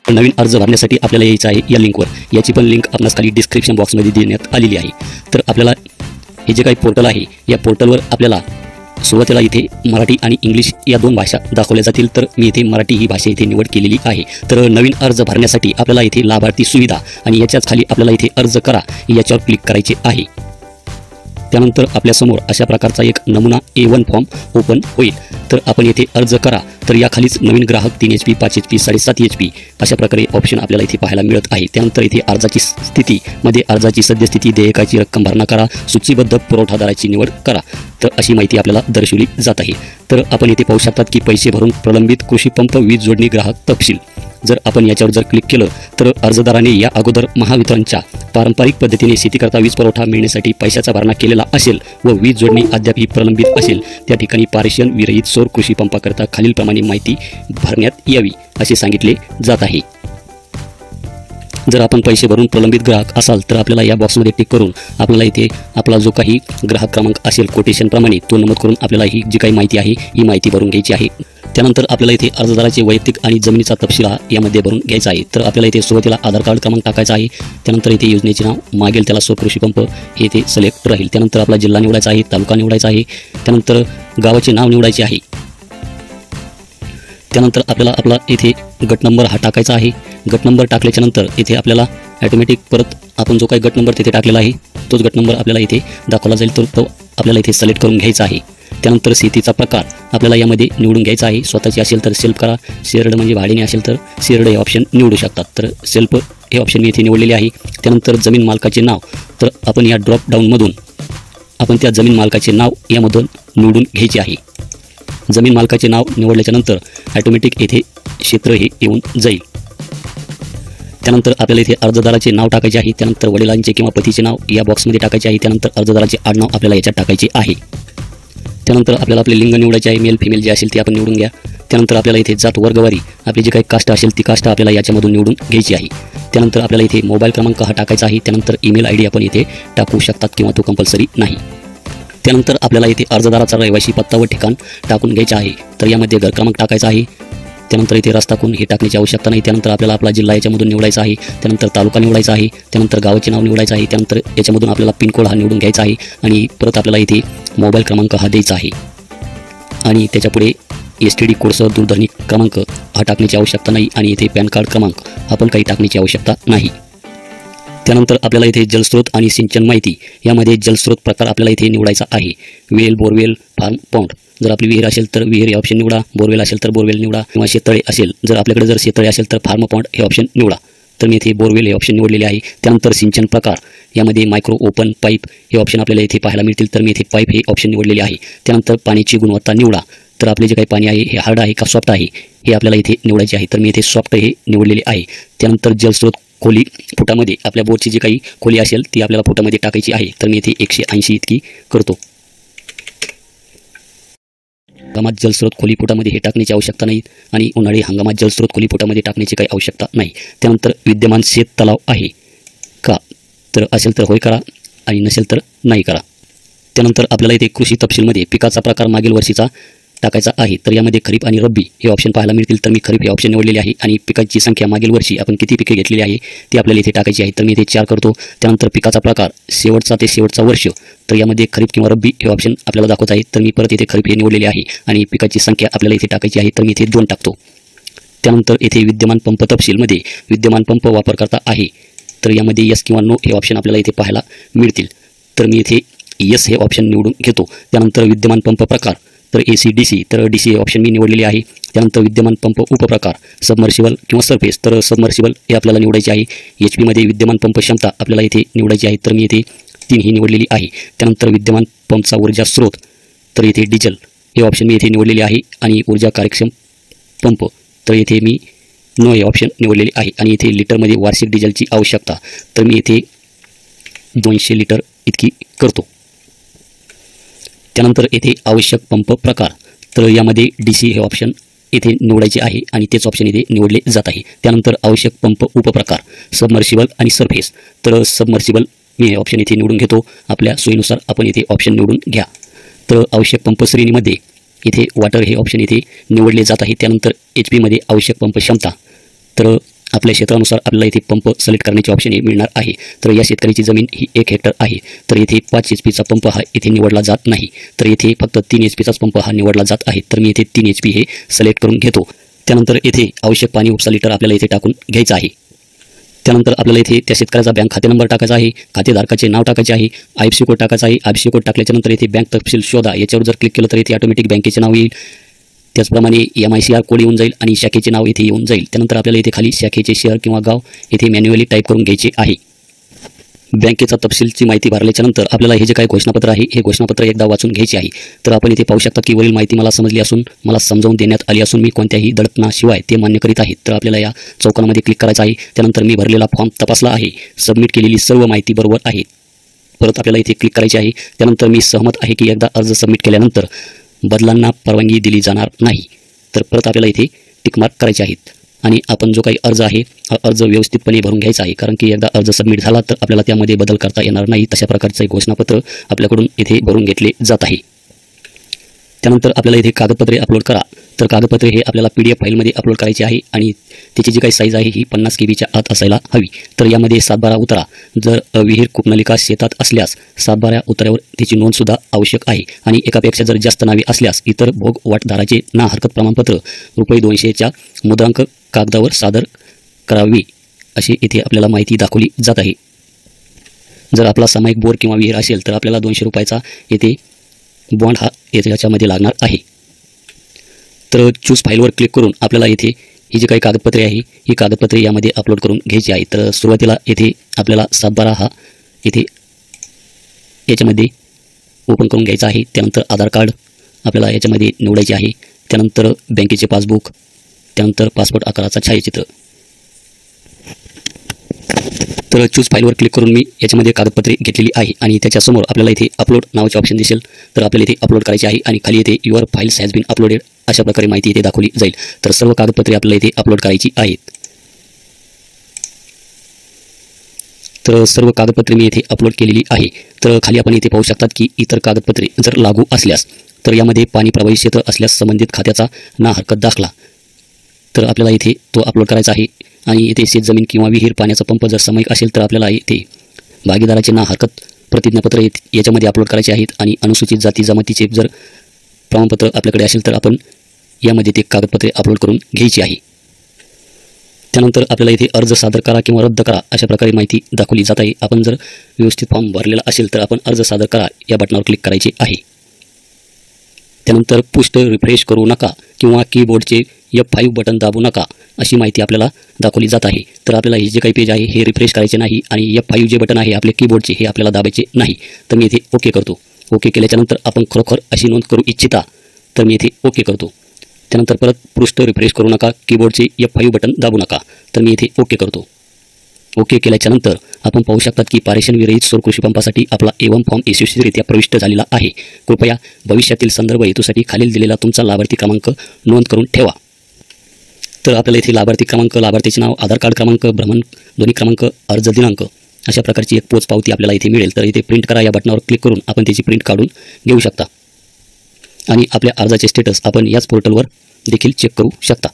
नवीन अर्ज भरण्यासाठी आपल्याला यायचं आहे या लिंकवर। याची पण लिंक आपल्याला खाली डिस्क्रिप्शन बॉक्समध्ये देण्यात आलेली आहे। तर आपल्याला हे जे काही पोर्टल आहे या पोर्टलवर आपल्याला सुरुवातीला इथे मराठी आणि इंग्लिश या दोन भाषा दाखवल्या जातील। तर मी इथे मराठी ही भाषा इथे निवड केलेली आहे। तर नवीन अर्ज भरण्यासाठी आपल्याला इथे लाभार्थी सुविधा आणि याच्याच खाली आपल्याला इथे अर्ज करा याच्यावर क्लिक करायचे आहे। त्यानंतर आपल्यासमोर अशा प्रकारचा एक नमुना A1 फॉर्म ओपन होईल। तर आपण येथे अर्ज करा तर या खालीच नवीन ग्राहक 3 HP 5 HP 7.5 HP अशा प्रकारे ऑप्शन आपल्याला इथे पाहायला मिळत आहे। त्यानंतर इथे अर्जाची स्थिती मध्ये अर्जाची सद्यस्थिती, देयकाची रक्कम भरणा करा, सूचीबद्ध पुरवठादाराची निवड करा, तर अशी माहिती आपल्याला दर्शवली जात आहे। तर आपण इथे पाहू शकतात की पैसे भरून प्रलंबित कृषी पंप वीज जोडणी ग्राहक तपशील। जर आपण याच्यावर जर क्लिक केलं तर अर्जदाराने या अगोदर महावितरणच्या पारंपरिक पद्धतीने शेतीकरता वीज पुरवठा मिळण्यासाठी पैशाचा भरणा केलेला असेल व वीज जोडणी अद्यापही प्रलंबित असेल त्या ठिकाणी पारेषण विरहित सौर कृषी पंपाकरता खालीलप्रमाणे माहिती भरण्यात यावी असे सांगितले जात आहे। जर आपण पैसे भरून प्रलंबित ग्राहक असाल तर आपल्याला या बॉक्समध्ये टिक करून आपल्याला इथे आपला जो काही ग्राहक क्रमांक असेल कोटेशनप्रमाणे तो नमूद करून आपल्याला ही जी काही माहिती आहे ही माहिती भरून घ्यायची आहे। त्यानंतर आपल्याला इथे अर्जदाराचे वैयक्तिक आणि जमिनीचा तपशील यामध्ये भरून घ्यायचा आहे। तर आपल्याला इथे सुरुवातीला आधार कार्ड क्रमांक टाकायचा आहे। त्यानंतर इथे योजनेचे नाव मागेल त्याला सौर कृषी पंप हे इथे सिलेक्ट राहील। त्यानंतर आपला जिल्हा निवडायचा आहे, तालुका निवडायचा आहे, त्यानंतर गावाचे नाव निवडायचे आहे। त्यानंतर आपल्याला आपला इथे गट नंबर हा टाकायचा आहे। गट नंबर टाकल्याच्या नंतर इथे आपल्याला ऑटोमॅटिक परत आपण जो काही गट नंबर तिथे टाकलेला आहे तोच गट नंबर आपल्याला इथे दाखवला जाईल, तो आपल्याला इथे सिलेक्ट करून घ्यायचा आहे। त्यानंतर शेतीचा प्रकार आपल्याला यामध्ये निवडून घ्यायचा आहे। स्वतःची असेल तर सेल्फ करा, शेअर्ड म्हणजे भाड्याने असेल तर शेअर्ड हे ऑप्शन निवडू शकतात। तर सेल्फ हे ऑप्शन मी इथे निवडलेले आहे। त्यानंतर जमीन मालकाचे नाव, तर आपण या ड्रॉप डाऊनमधून आपण त्या जमीन मालकाचे नाव यामधून निवडून घ्यायचे आहे। जमीन मालकाचे नाव निवडल्याच्या नंतर ऑटोमॅटिक येथे क्षेत्र हे येऊन जाईल। त्यानंतर आपल्याला इथे अर्जदाराचे नाव टाकायचे आहे। त्यानंतर वडिलांचे किंवा पतीचे नाव या बॉक्समध्ये टाकायचे आहे। त्यानंतर अर्जदाराचे आडनाव आपल्याला याच्यात टाकायचे आहे। त्यानंतर आपल्याला आपले लिंग निवडायचे आहे, मेल फिमेल जे असेल ते आपण निवडून घ्या। त्यानंतर आपल्याला इथे जात वर्गवारी आपली जी काही कास्ट असेल ती कास्ट आपल्याला याच्यामधून निवडून घ्यायची आहे। त्यानंतर आपल्याला इथे मोबाईल क्रमांक हा टाकायचा आहे। त्यानंतर ईमेल ID आपण इथे टाकू शकतात किंवा तो कंपल्सरी नाही। त्यानंतर आपल्याला इथे अर्जदाराचा रहिवासी पत्ता व ठिकाण टाकून घ्यायचे आहे। तर यामध्ये घर क्रमांक टाकायचा आहे। त्यानंतर इथे रस्ता कोण हे टाकण्याची आवश्यकता नाही। त्यानंतर आपल्याला आपला जिल्हा याच्यामधून निवडायचा आहे। त्यानंतर तालुका निवडायचा आहे। त्यानंतर गावाचे नाव निवडायचं आहे। त्यानंतर याच्यामधून आपल्याला पिनकोड हा निवडून घ्यायचा आहे आणि परत आपल्याला इथे मोबाईल क्रमांक हा द्यायचा आहे आणि त्याच्यापुढे STD कोडसह दूरध्वनी क्रमांक हा टाकण्याची आवश्यकता नाही आणि इथे पॅन कार्ड क्रमांक आपण काही टाकण्याची आवश्यकता नाही। त्यानंतर आपल्याला इथे जलस्रोत आणि सिंचन माहिती यामध्ये जलस्रोत प्रकार आपल्याला इथे निवडायचा आहे। वेल, बोरवेल, फार्म पॉन्ड, जर आपली विहीर असेल तर विहीर हे ऑप्शन निवडा, बोरवेल असेल तर बोरवेल निवडा किंवा शेततळे असेल जर आपल्याकडे जर शेततळे असेल तर फार्म पॉन्ड हे ऑप्शन निवडा। तर मी इथे बोरवेल हे ऑप्शन निवडलेले आहे। त्यानंतर सिंचन प्रकार यामध्ये मायक्रो ओपन पाईप हे ऑप्शन आपल्याला इथे पाहायला मिळतील, तर मी इथे पाईप हे ऑप्शन निवडलेले आहे। त्यानंतर पाण्याची गुणवत्ता निवडा, तर आपले जे काही पाणी आहे हे हार्ड आहे का सॉफ्ट आहे हे आपल्याला इथे निवडायचे आहे, तर मी इथे सॉफ्ट हे निवडलेले आहे। त्यानंतर जलस्रोत खोली फुटामध्ये आपल्या बोरची जी काही खोली असेल ती आपल्याला फुटामध्ये टाकायची आहे, तर मी इथे 180 इतकी करतो। हंगामात जलस्रोत खोली फुटामध्ये हे टाकण्याची आवश्यकता नाही आणि उन्हाळी हंगामात जलस्रोत खोली फुटामध्ये टाकण्याची काही आवश्यकता नाही। त्यानंतर विद्यमान शेत तलाव आहे का, तर असेल तर होय करा आणि नसेल तर नाही करा। त्यानंतर आपल्याला इथे कृषी तपशीलमध्ये पिकाचा प्रकार मागील वर्षीचा टाकायचा आहे, तर यामध्ये खरीप आणि रब्बी हे ऑप्शन पाहायला मिळतील, तर मी खरीप हे ऑप्शन निवडलेले आहे आणि पिकाची संख्या मागील वर्षी आपण किती पिके घेतलेली आहे ती आपल्याला इथे टाकायची आहे, तर मी इथे 4 करतो। त्यानंतर पिकाचा प्रकार शेवटचा ते शेवटचा वर्ष, तर यामध्ये खरीप किंवा रब्बी हे ऑप्शन आपल्याला दाखवत आहे, तर मी परत इथे खरीप हे निवडलेले आहे आणि पिकाची संख्या आपल्याला इथे टाकायची आहे, तर मी इथे 2 टाकतो। त्यानंतर इथे विद्यमान पंप तपशीलमध्ये विद्यमान पंप वापरकर्ता आहे, तर यामध्ये यस किंवा नो हे ऑप्शन आपल्याला इथे पाहायला मिळतील, तर मी इथे यस हे ऑप्शन निवडून घेतो। त्यानंतर विद्यमान पंप प्रकार तर AC DC, तर DC हे ऑप्शन मी निवडलेले आहे। त्यानंतर विद्यमान पंप उपप्रकार सबमर्सिबल किंवा सरफेस, तर सबमर्सिबल हे आपल्याला निवडायचे आहे। HP मध्ये विद्यमान पंप क्षमता आपल्याला इथे निवडायची आहे, तर मी इथे 3 ही निवडलेली आहे। त्यानंतर विद्यमान पंपचा ऊर्जा स्रोत, तर इथे डिझेल हे ऑप्शन मी इथे निवडलेले आहे आणि ऊर्जा कार्यक्षम पंप, तर इथे मी नो हे ऑप्शन निवडलेले आहे आणि इथे लिटरमध्ये वार्षिक डिझेलची आवश्यकता, तर मी इथे 200 लिटर इतकी करतो। त्यानंतर येथे आवश्यक पंप प्रकार, तर यामध्ये DC हे ऑप्शन इथे निवडायचे आहे आणि तेच ऑप्शन इथे निवडले जात आहे। त्यानंतर आवश्यक पंप उपप्रकार सबमर्सिबल आणि सरफेस, तर सबमर्सिबल मी हे ऑप्शन इथे निवडून घेतो। आपल्या सोयीनुसार आपण इथे ऑप्शन निवडून घ्या। तर आवश्यक पंप श्रेणीमध्ये इथे वॉटर हे ऑप्शन इथे निवडले जात आहे. त्यानंतर HP मध्ये आवश्यक पंप क्षमता, तर आपल्या क्षेत्रानुसार आपल्याला इथे पंप सिलेक्ट करण्याचे ऑप्शन हे मिळणार आहे. तर या शेतकऱ्याची जमीन ही 1 हेक्टर आहे, तर इथे 5 HP पंप हा इथे निवडला जात नाही, तर इथे फक्त 3 HP पंप हा निवडला जात आहे. तर मी इथे 3 HP हे सिलेक्ट करून घेतो. त्यानंतर इथे आवश्यक पाणी उपसा लिटर आपल्याला इथे टाकून घ्यायचं आहे. त्यानंतर आपल्याला इथे त्या शेतकऱ्याचा बँक खाते नंबर टाकायचा आहे, खातेधारकाचे नाव टाकायचे आहे, IFSC कोड टाकायचा आहे. IFSC कोड टाकल्याच्यानंतर इथे बँक तपशील शोधा याच्यावर जर क्लिक केलं तर इथे ऑटोमॅटिक बँकेचे नाव येईल. त्याचप्रमाणे MICR कोड येऊन जाईल आणि शाखेचे नाव इथे येऊन जाईल. त्यानंतर आपल्याला इथे खाली शाखेचे शहर किंवा गाव इथे मॅन्युअली टाईप करून घ्यायचे आहे. बँकेचा तपशीलची माहिती भरल्याच्यानंतर आपल्याला हे जे काही घोषणापत्र आहे हे घोषणापत्र एकदा वाचून घ्यायचे आहे. तर आपण इथे पाहू शकता की वरील माहिती मला समजली असून मला समजावून देण्यात आली असून मी कोणत्याही दडपणाशिवाय ते मान्य करीत आहे. तर आपल्याला या चौकामध्ये क्लिक करायचं आहे. त्यानंतर मी भरलेला फॉर्म तपासला आहे, सबमिट केलेली सर्व माहिती बरोबर आहे. परत आपल्याला इथे क्लिक करायचे आहे. त्यानंतर मी सहमत आहे की एकदा अर्ज सबमिट केल्यानंतर बदलांना परवानगी दिली जाणार नाही. तर परत आपल्याला इथे टिकमार्क करायचे आहेत आणि आपण जो काही अर्ज आहे हा अर्ज व्यवस्थितपणे भरून घ्यायचा आहे, कारण की एकदा अर्ज सबमिट झाला तर आपल्याला त्यामध्ये बदल करता येणार नाही. तशा प्रकारचे घोषणापत्र आपल्याकडून इथे भरून घेतले जात आहे. त्यानंतर आपल्याला इथे कागदपत्रे अपलोड करा. तर कागदपत्रे हे आपल्याला PDF फाईलमध्ये अपलोड करायचे आहे आणि त्याची जी काही साईज आहे ही 50 KB आत असायला हवी. तर यामध्ये 7/12 उतारा, जर विहीर कूपनलिका शेतात असल्यास 7/12 उतार्यावर त्याची नोंदसुद्धा आवश्यक आहे आणि एकापेक्षा जर जास्त नावे असल्यास इतर भोग वाटदाराचे ना हरकत प्रमाणपत्र ₹200च्या मुद्रांक कागदावर सादर करावे अशी इथे आपल्याला माहिती दाखवली जात आहे. जर आपला सामायिक बोर किंवा विहीर असेल तर आपल्याला ₹200 येथे बॉन्ड हा याच्यामध्ये लागणार आहे. तर चूज फाईलवर क्लिक करून आपल्याला इथे ही जी काही कागदपत्रे आहे ही कागदपत्रे यामध्ये अपलोड करून घ्यायची आहे. तर सुरुवातीला येथे आपल्याला 7/12 हा इथे याच्यामध्ये ओपन करून घ्यायचा आहे. त्यानंतर आधार कार्ड आपल्याला याच्यामध्ये निवडायचे आहे. त्यानंतर बँकेचे पासबुक, त्यानंतर पासपोर्ट आकाराचा छायाचित्र. तर चूज फाईलवर क्लिक करून मी याच्यामध्ये कागदपत्रे घेतलेली आहे आणि त्याच्यासमोर आपल्याला इथे अपलोड नावाचे ऑप्शन दिसेल. तर आपल्याला इथे अपलोड करायचे आहे आणि खाली इथे your files has been uploaded अशा प्रकारे माहिती इथे दाखवली जाईल. तर सर्व कागदपत्रे आपल्याला इथे अपलोड करायची आहेत. तर सर्व कागदपत्रे मी इथे अपलोड केलेली आहे. तर खाली आपण इथे पाहू शकतात की इतर कागदपत्रे जर लागू असल्यास तर यामध्ये पाणी प्रभावित क्षेत्र असल्यास संबंधित खात्याचा ना हरकत दाखला, तर आपल्याला इथे तो अपलोड करायचा आहे. आणि इथे शेतजमीन किंवा विहीर पाण्याचा पंप जर सामायिक असेल तर आपल्याला इथे भागीदाराचे ना हरकत प्रतिज्ञापत्र याच्यामध्ये अपलोड करायचे आहेत. आणि अनुसूचित जाती जमातीचे जर प्रमाणपत्र आपल्याकडे असेल तर आपण यामध्ये ते कागदपत्रे अपलोड करून घ्यायची आहे. त्यानंतर आपल्याला इथे अर्ज सादर करा किंवा रद्द करा अशा प्रकारे माहिती दाखवली जात आहे. आपण जर व्यवस्थित फॉर्म भरलेला असेल तर आपण अर्ज सादर करा या बटनावर क्लिक करायचे आहे. त्यानंतर पुष्ट रिफ्रेश करू नका किंवा कीबोर्डचे F5 बटन दाबू नका अशी माहिती आपल्याला दाखवली जात आहे. तर आपल्याला हे जे काही पेज आहे हे रिफ्रेश करायचे नाही आणि F5 जे बटन आहे आपले कीबोर्डचे हे आपल्याला दाबायचे नाही. तर मी इथे ओके करतो. ओके केल्याच्यानंतर आपण खरोखर अशी नोंद करू इच्छिता तर मी इथे ओके करतो. त्यानंतर परत पृष्ठ रिफ्रेश करू नका, कीबोर्डचे F5 बटन दाबू नका, तर मी इथे ओके करतो. ओके केल्याच्यानंतर आपण पाहू शकतात की पारेषण विरहित सौर कृषी पंपासाठी आपला A1 फॉर्म यशस्वीरित्या प्रविष्ट झालेला आहे. कृपया भविष्यातील संदर्भ हेतूसाठी खालील दिलेला तुमचा लाभार्थी क्रमांक नोंद करून ठेवा. तर आपल्याला इथे लाभार्थी क्रमांक, लाभार्थीचे नाव, आधार कार्ड क्रमांक, भ्रमणध्वनी क्रमांक, अर्ज दिनांक अशा प्रकारची एक पोच पावती आपल्याला इथे मिळेल. तर इथे प्रिंट करा या बटनावर क्लिक करून आपण त्याची प्रिंट काढून घेऊ शकता आणि आपल्या अर्जाचे स्टेटस आपण याच पोर्टलवर देखील चेक करू शकता.